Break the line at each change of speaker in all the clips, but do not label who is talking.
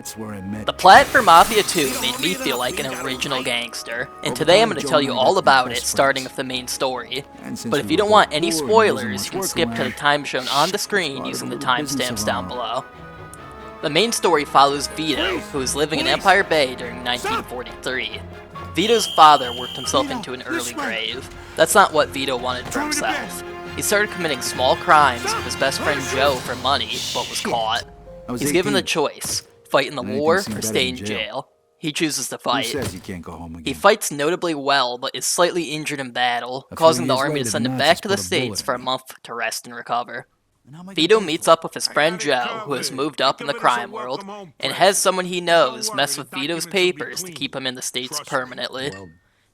That's where I met.
The plot for Mafia 2 made me feel like an original gangster, and today I'm going to tell you all about it, starting with the main story. But if you don't want any spoilers, you can skip to the time shown on the screen using the timestamps down below. The main story follows Vito, who is living in Empire Bay during 1943. Vito's father worked himself into an early grave. That's not what Vito wanted for himself. He started committing small crimes with his best friend Joe for money, but was caught. He's given the choice: fight in the war or stay in jail. He chooses to fight. He fights notably well, but is slightly injured in battle, causing the army to send him back to the States for a month to rest and recover. Vito meets up with his friend Joe, who has moved up in the crime world, and has someone he knows mess with Vito's papers to keep him in the States permanently.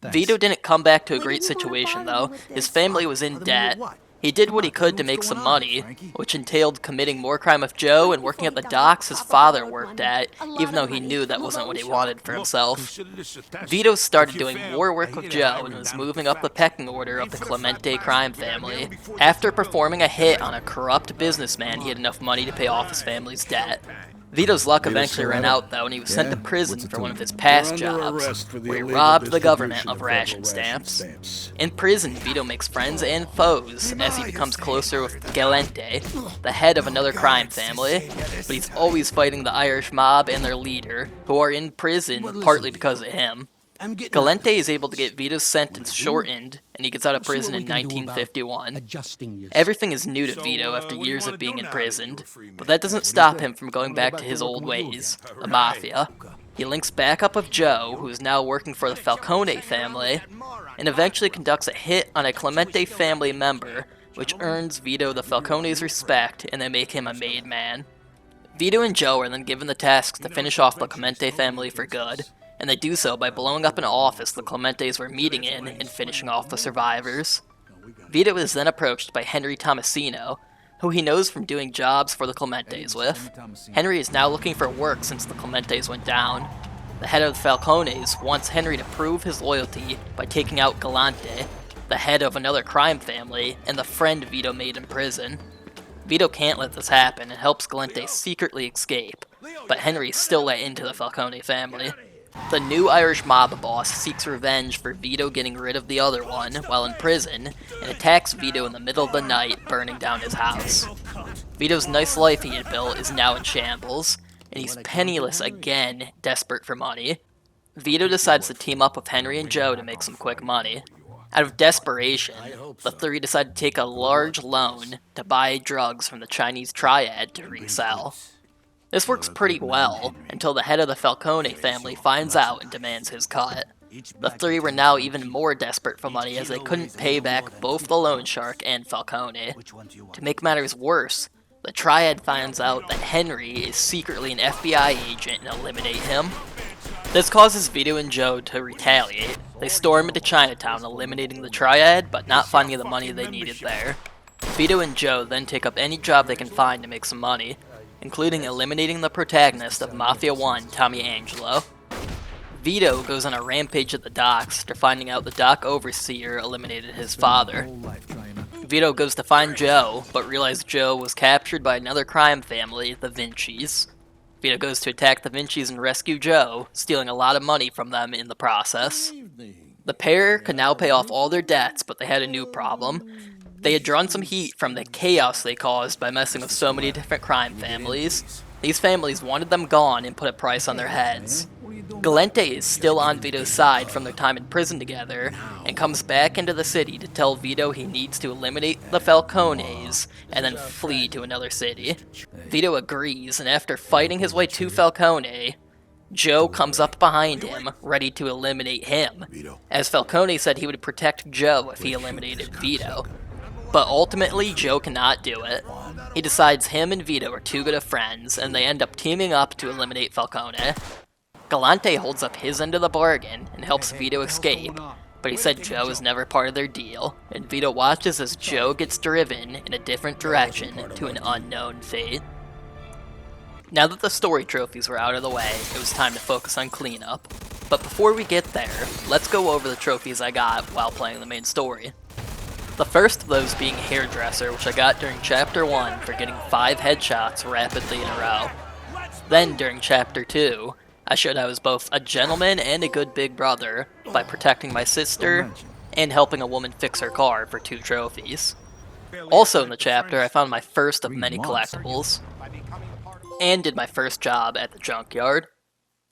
Vito didn't come back to a great situation though. His family was in debt. He did what he could to make some money, which entailed committing more crime with Joe and working at the docks his father worked at, even though he knew that wasn't what he wanted for himself. Vito started doing more work with Joe and was moving up the pecking order of the Clemente crime family. After performing a hit on a corrupt businessman, he had enough money to pay off his family's debt. Vito's luck eventually ran out though, and he was sent to prison for one of his past jobs, where he robbed the government of ration stamps. In prison, Vito makes friends and foes as he becomes closer with Galente, the head of another crime family, but he's always fighting the Irish mob and their leader, who are in prison partly because of him. Galente is able to get Vito's sentence shortened, and he gets out of prison in 1951. Everything is new to Vito after years of being imprisoned, but that doesn't stop him from going back to his old ways, the Mafia. He links back up with Joe, who is now working for the Falcone family, and eventually conducts a hit on a Clemente family member, which earns Vito the Falcone's respect, and they make him a made man. Vito and Joe are then given the task to finish off the Clemente family for good, and they do so by blowing up an office the Clementes were meeting in and finishing off the survivors. Vito is then approached by Henry Tomasino, who he knows from doing jobs for the Clementes with. Henry is now looking for work since the Clementes went down. The head of the Falcones wants Henry to prove his loyalty by taking out Galante, the head of another crime family and the friend Vito made in prison. Vito can't let this happen and helps Galante secretly escape, but Henry is still let into the Falcone family. The new Irish mob boss seeks revenge for Vito getting rid of the other one while in prison, and attacks Vito in the middle of the night, burning down his house. Vito's nice life he had built is now in shambles, and he's penniless again, desperate for money. Vito decides to team up with Henry and Joe to make some quick money. Out of desperation, the three decide to take a large loan to buy drugs from the Chinese triad to resell. This works pretty well, until the head of the Falcone family finds out and demands his cut. The three were now even more desperate for money as they couldn't pay back both the loan shark and Falcone. To make matters worse, the triad finds out that Henry is secretly an FBI agent and eliminate him. This causes Vito and Joe to retaliate. They storm into Chinatown, eliminating the triad, but not finding the money they needed there. Vito and Joe then take up any job they can find to make some money, including eliminating the protagonist of Mafia 1, Tommy Angelo. Vito goes on a rampage at the docks after finding out the dock overseer eliminated his father. Vito goes to find Joe, but realizes Joe was captured by another crime family, the Vincis. Vito goes to attack the Vincis and rescue Joe, stealing a lot of money from them in the process. The pair could now pay off all their debts, but they had a new problem. They had drawn some heat from the chaos they caused by messing with so many different crime families. These families wanted them gone and put a price on their heads. Galente is still on Vito's side from their time in prison together, and comes back into the city to tell Vito he needs to eliminate the Falcones and then flee to another city. Vito agrees, and after fighting his way to Falcone, Joe comes up behind him, ready to eliminate him, as Falcone said he would protect Joe if he eliminated Vito. But ultimately, Joe cannot do it. He decides him and Vito are too good of friends, and they end up teaming up to eliminate Falcone. Galante holds up his end of the bargain and helps Vito escape, but he said Joe is never part of their deal, and Vito watches as Joe gets driven in a different direction to an unknown fate. Now that the story trophies were out of the way, it was time to focus on cleanup. But before we get there, let's go over the trophies I got while playing the main story. The first of those being Hairdresser, which I got during Chapter 1 for getting 5 headshots rapidly in a row. Then, during Chapter 2, I showed I was both a gentleman and a good big brother by protecting my sister and helping a woman fix her car for 2 trophies. Also in the chapter, I found my first of many collectibles, and did my first job at the junkyard.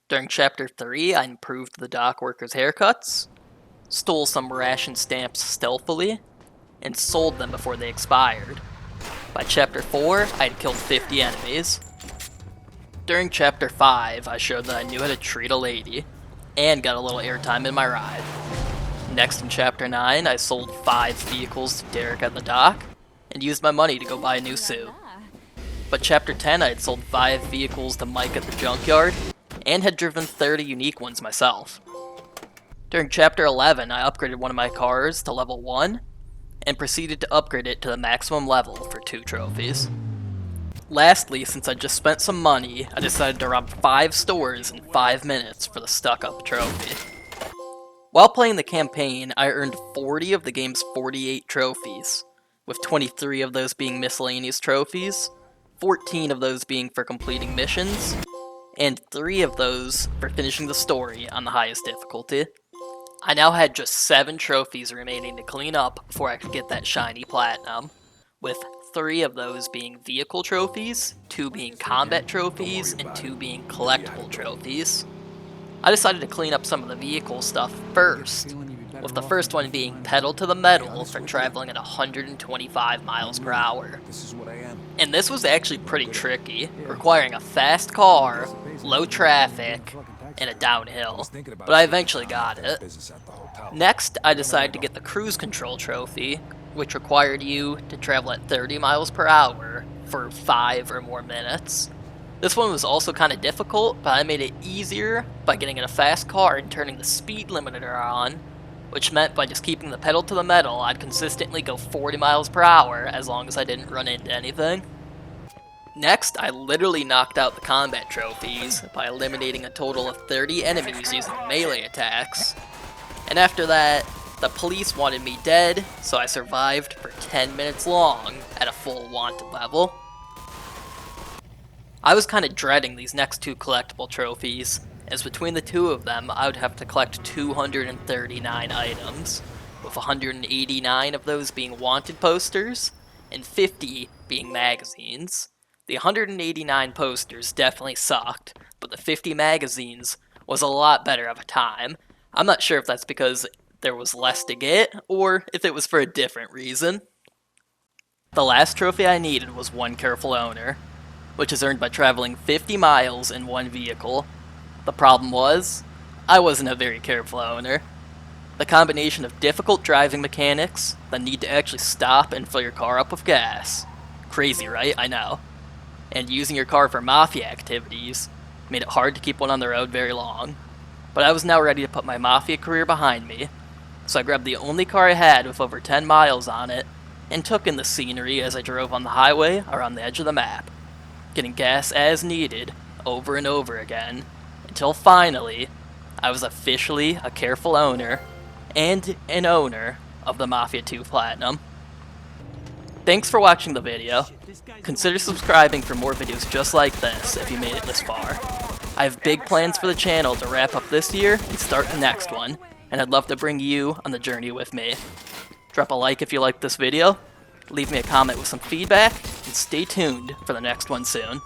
During Chapter 3, I improved the dock workers' haircuts, stole some ration stamps stealthily, and sold them before they expired. By Chapter 4, I had killed 50 enemies. During Chapter 5, I showed that I knew how to treat a lady, and got a little airtime in my ride. Next in Chapter 9, I sold 5 vehicles to Derek at the dock, and used my money to go buy a new suit. But Chapter 10, I had sold 5 vehicles to Mike at the junkyard, and had driven 30 unique ones myself. During Chapter 11, I upgraded one of my cars to level 1, and proceeded to upgrade it to the maximum level for 2 trophies. Lastly, since I just spent some money, I decided to rob 5 stores in 5 minutes for the stuck-up trophy. While playing the campaign, I earned 40 of the game's 48 trophies, with 23 of those being miscellaneous trophies, 14 of those being for completing missions, and 3 of those for finishing the story on the highest difficulty. I now had just 7 trophies remaining to clean up before I could get that shiny platinum, with 3 of those being vehicle trophies, 2 being combat trophies, and 2 being collectible trophies. I decided to clean up some of the vehicle stuff first, with the first one being pedal to the metal for traveling at 125 miles per hour. And this was actually pretty tricky, requiring a fast car, low traffic, and a downhill, but I eventually got it. Next, I decided to get the cruise control trophy, which required you to travel at 30 miles per hour for 5 or more minutes. This one was also kind of difficult, but I made it easier by getting in a fast car and turning the speed limiter on, which meant by just keeping the pedal to the metal, I'd consistently go 40 miles per hour as long as I didn't run into anything. Next, I literally knocked out the combat trophies by eliminating a total of 30 enemies using melee attacks. And after that, the police wanted me dead, so I survived for 10 minutes long at a full wanted level. I was kind of dreading these next 2 collectible trophies, as between the 2 of them I would have to collect 239 items, with 189 of those being wanted posters, and 50 being magazines. The 189 posters definitely sucked, but the 50 magazines was a lot better of a time. I'm not sure if that's because there was less to get, or if it was for a different reason. The last trophy I needed was 1 careful owner, which is earned by traveling 50 miles in 1 vehicle. The problem was, I wasn't a very careful owner. The combination of difficult driving mechanics, the need to actually stop and fill your car up with gas. Crazy, right? I know. And using your car for Mafia activities made it hard to keep one on the road very long. But I was now ready to put my Mafia career behind me, so I grabbed the only car I had with over 10 miles on it, and took in the scenery as I drove on the highway or on the edge of the map, getting gas as needed, over and over again, until finally, I was officially a careful owner, and an owner of the Mafia 2 Platinum. Thanks for watching the video. Consider subscribing for more videos just like this if you made it this far. I have big plans for the channel to wrap up this year and start the next one, and I'd love to bring you on the journey with me. Drop a like if you liked this video, leave me a comment with some feedback, and stay tuned for the next one soon.